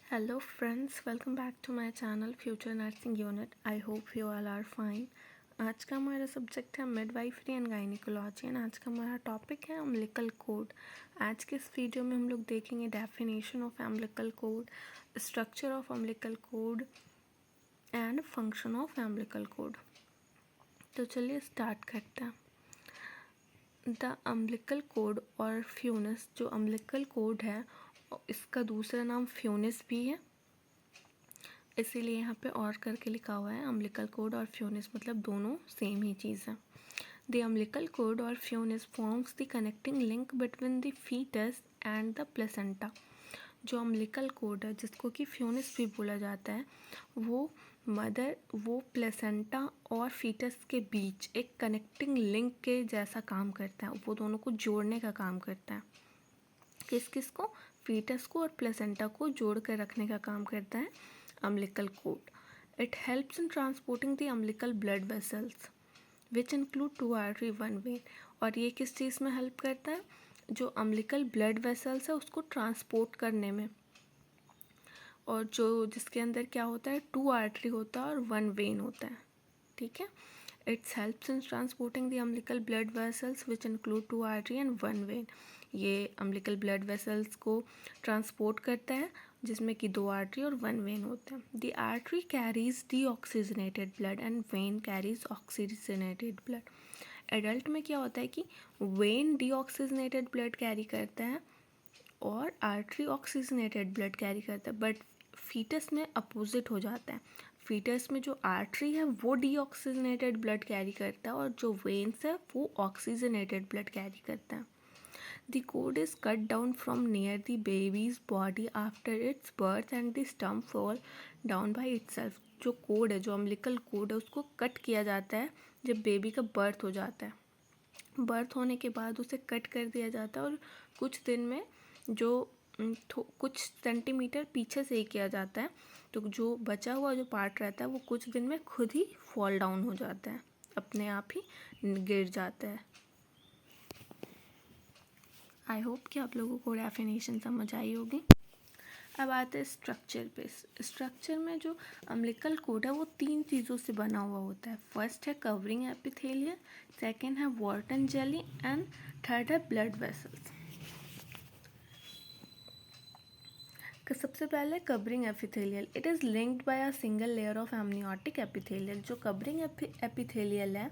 Hello friends, welcome back to my channel Future Nursing Unit. I hope you all are fine. आज का हमारा subject है midwifery and gynaecology and आज का हमारा टॉपिक है अम्बिलिकल कोड। आज के इस वीडियो में हम लोग देखेंगे definition of umbilical cord, structure of umbilical cord and function of umbilical cord. तो चलिए स्टार्ट करते हैं। द अम्बिलिकल कोड और फ्यूनिस, जो अम्बिलिकल कोड है इसका दूसरा नाम फ्यूनिस भी है, इसीलिए यहाँ पे और करके लिखा हुआ है। अम्बिलिकल कोड और फ्यूनिस मतलब दोनों सेम ही चीज़ है। द अम्बिलिकल कोड और funis forms the connecting link between the foetus and the placenta. जो अम्बिलिकल कोड है जिसको कि फ्यूनिस भी बोला जाता है, वो प्लेसेंटा और फीटस के बीच एक कनेक्टिंग लिंक के जैसा काम करता है। वो दोनों को जोड़ने का काम करता है। किस को? फीटस को और प्लेसेंटा को जोड़ कर रखने का काम करता है umbilical cord. It helps in transporting the umbilical blood vessels which include 2 artery 1 when. और ये किस चीज़ में हेल्प करता है? जो अम्बिलिकल ब्लड वेसल्स है उसको ट्रांसपोर्ट करने में, और जो जिसके अंदर क्या होता है, 2 आर्टरी होता है और 1 वेन होता है। ठीक है। It's helps in transporting the umbilical blood vessels which include 2 artery and 1 when. ये अम्बिलिकल ब्लड वेसल्स को ट्रांसपोर्ट करता है जिसमें कि 2 आर्टरी और 1 वेन होते हैं। The artery carries deoxygenated blood and when carries oxygenated blood. Adult में क्या होता है कि वेन डीऑक्सीजनेटेड ब्लड कैरी करता है और आर्टरी ऑक्सीजनेटेड ब्लड कैरी करता है, बट फीटस में अपोजिट हो जाता है। फीटस में जो आर्टरी है वो डीऑक्सीजनेटेड ब्लड कैरी करता है और जो वेन्स है वो ऑक्सीजनेटेड ब्लड कैरी करता है। The cord is cut down from near the baby's body after its birth and the stump fall down by itself. जो कोड है, जो अम्बिलिकल कोड है, उसको कट किया जाता है जब बेबी का बर्थ हो जाता है। बर्थ होने के बाद उसे कट कर दिया जाता है और कुछ दिन में जो कुछ सेंटीमीटर पीछे से ही किया जाता है, तो जो बचा हुआ जो पार्ट रहता है वो कुछ दिन में खुद ही फॉल डाउन हो जाता है, अपने आप ही गिर जाता है। आई होप कि आप लोगों को डेफिनेशन समझ आई होगी। अब आते हैं स्ट्रक्चर पे। स्ट्रक्चर में जो अम्बिलिकल कोड है वो 3 चीज़ों से बना हुआ होता है। फर्स्ट है कवरिंग एपिथेलियल, सेकेंड है वॉर्टन जेली एंड थर्ड है ब्लड वेसल्स। सबसे पहले covering epithelial. It is linked by a single layer of amniotic epithelial. जो कवरिंग एपिथेलियल है,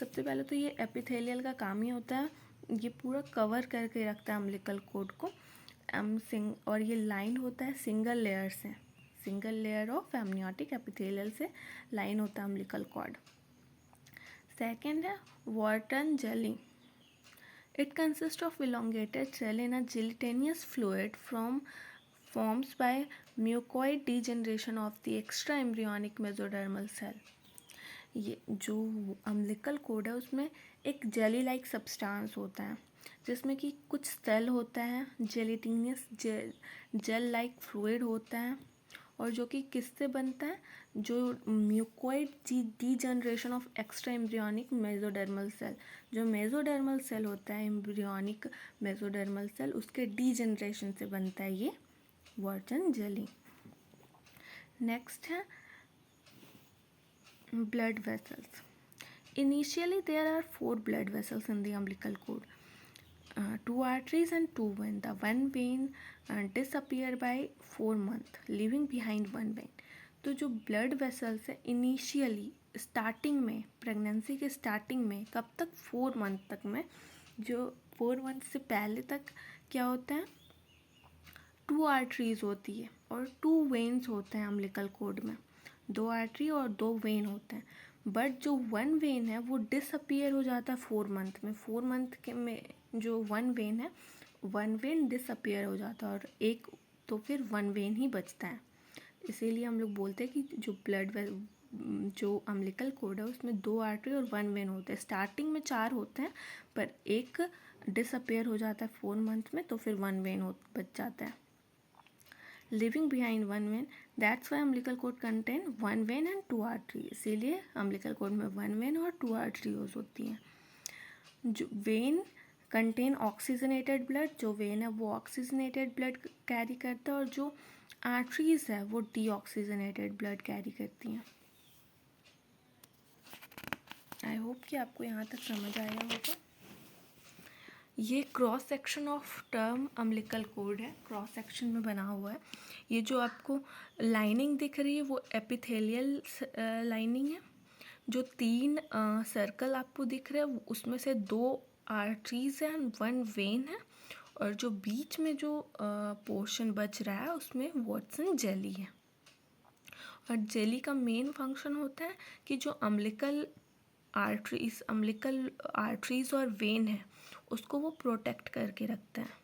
सबसे पहले तो ये एपिथेलियल का काम ही होता है, ये पूरा कवर करके रखता है अम्बिलिकल कोड को। और ये लाइन होता है सिंगल लेयर से, single layer of amniotic epithelial से लाइन होता है अम्बिलिकल कॉर्ड। सेकेंड है Wharton jelly. It consist of elongated cell in a gelatinous fluid forms by mucoid degeneration of the extra embryonic mesodermal cell. ये जो umbilical cord है उसमें एक jelly like substance होता है जिसमें कि कुछ सेल होता है, जेलेटिनियस जेल लाइक फ्लूइड होता है, और जो कि किससे बनता है, जो mucoid degeneration of extra embryonic mesodermal cell, जो मेसोडर्मल सेल होता है एम्ब्रियोनिक मेसोडर्मल सेल, उसके डीजनरेशन से बनता है ये वॉर्टन जेली। नेक्स्ट है blood vessels. Initially there are 4 blood vessels in the umbilical cord, 2 arteries and 2 veins. The 1 vein disappear by 4 months, leaving behind 1 vein. तो जो ब्लड वेसल्स है initially starting में, प्रेगनेंसी के स्टार्टिंग में, कब तक, 4 month तक में, जो 4 मंथ से पहले तक क्या होता है, 2 आर्टरीज होती है और 2 वेन्स होते हैं अम्बिलिकल कोड में, 2 आर्टरी और 2 वेन होते हैं। बट जो 1 वेन है वो डिसअपियर हो जाता है 4 मंथ में। 4 मंथ के में जो 1 वेन है, 1 वेन डिसअपियर हो जाता है और एक तो फिर 1 वेन ही बचता है। इसीलिए हम लोग बोलते हैं कि जो अम्बिलिकल कोड है उसमें 2 आर्टरी और 1 वेन होते हैं। स्टार्टिंग में 4 होते हैं पर एक डिसअपियर हो जाता है 4 मंथ में, तो फिर 1 वेन बच जाता है। Leaving behind 1 vein, that's why umbilical cord contain 1 vein and 2 artery. इसीलिए umbilical cord में 1 vein और 2 arteries होती हैं। जो वेन कंटेन ऑक्सीजनेटेड ब्लड, जो वेन है वो ऑक्सीजनेटेड ब्लड कैरी करता है और जो आर्टरीज है वो डीऑक्सीजनेटेड ब्लड कैरी करती हैं। आई होप कि आपको यहाँ तक समझ आया होगा। ये cross section of term umbilical cord है, क्रॉस सेक्शन में बना हुआ है। ये जो आपको लाइनिंग दिख रही है वो एपिथेलियल लाइनिंग है। जो 3 सर्कल आपको दिख रहे हैं उसमें से 2 आर्टरीज है एंड 1 वेन है, और जो बीच में जो पोर्शन बच रहा है उसमें वॉटसन जेली है। और जेली का मेन फंक्शन होता है कि जो अम्बिलिकल आर्टरीज और वेन है उसको वो प्रोटेक्ट करके रखता है।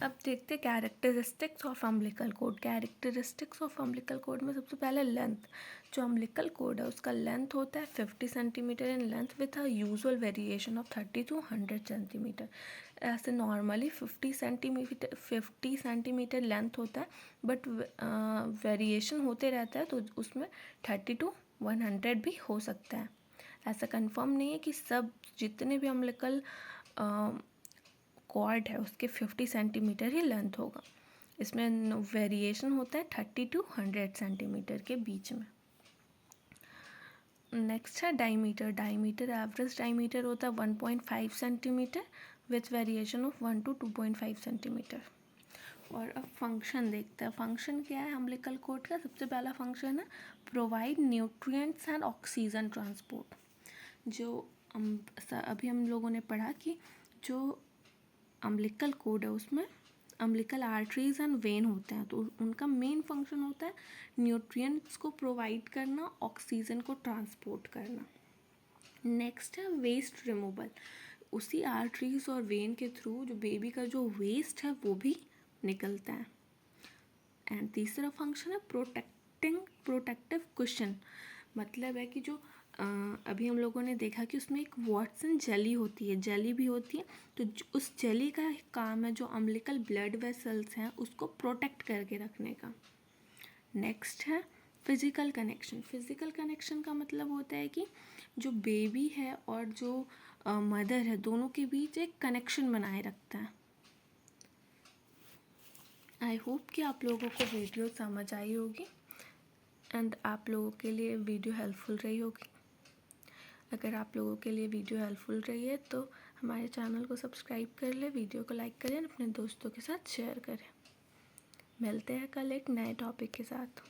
अब देखते हैं characteristics of umbilical cord. Characteristics of umbilical cord में सबसे पहले लेंथ। जो अम्बिलिकल कोड है उसका लेंथ होता है 50 centimetre in length with a usual variation of 30 to 100 centimetre. ऐसे नॉर्मली 50 सेंटीमीटर लेंथ होता है, बट वेरिएशन होते रहता है तो उसमें 30 to 100 भी हो सकता है। ऐसा कंफर्म नहीं है कि सब जितने भी अम्बिलिकल कॉर्ड है उसके 50 सेंटीमीटर ही लेंथ होगा। इसमें वेरिएशन होता है 30 to 100 सेंटीमीटर के बीच में। नेक्स्ट है डायमीटर। डायमीटर एवरेज डायमीटर होता है 1.5 centimetre with variation of 1 to 2.5 centimetre. और अब फंक्शन देखते हैं। फंक्शन क्या है अम्बिलिकल कोर्ड का? सबसे पहला फंक्शन है provide nutrients and oxygen transport. जो अभी हम लोगों ने पढ़ा कि जो अम्बिलिकल कोड है उसमें अम्बिलिकल आर्टरीज एंड वेन होते हैं, तो उनका मेन फंक्शन होता है न्यूट्रिएंट्स को प्रोवाइड करना, ऑक्सीजन को ट्रांसपोर्ट करना। नेक्स्ट है वेस्ट रिमूवल। उसी आर्टरीज और वेन के थ्रू जो बेबी का जो वेस्ट है वो भी निकलता है। एंड तीसरा फंक्शन है प्रोटेक्टिव कुशन। मतलब है कि जो अभी हम लोगों ने देखा कि उसमें एक वॉटसन जेली होती है, जेली भी होती है, तो उस जेली का काम है जो अम्बिलिकल ब्लड वेसल्स हैं उसको प्रोटेक्ट करके रखने का। नेक्स्ट है फिजिकल कनेक्शन। फिजिकल कनेक्शन का मतलब होता है कि जो बेबी है और जो मदर है दोनों के बीच एक कनेक्शन बनाए रखता है। आई होप कि आप लोगों को वीडियो समझ आई होगी एंड आप लोगों के लिए वीडियो हेल्पफुल रही होगी। अगर आप लोगों के लिए वीडियो हेल्पफुल रही है तो हमारे चैनल को सब्सक्राइब कर लें, वीडियो को लाइक करें, अपने दोस्तों के साथ शेयर करें। मिलते हैं कल एक नए टॉपिक के साथ।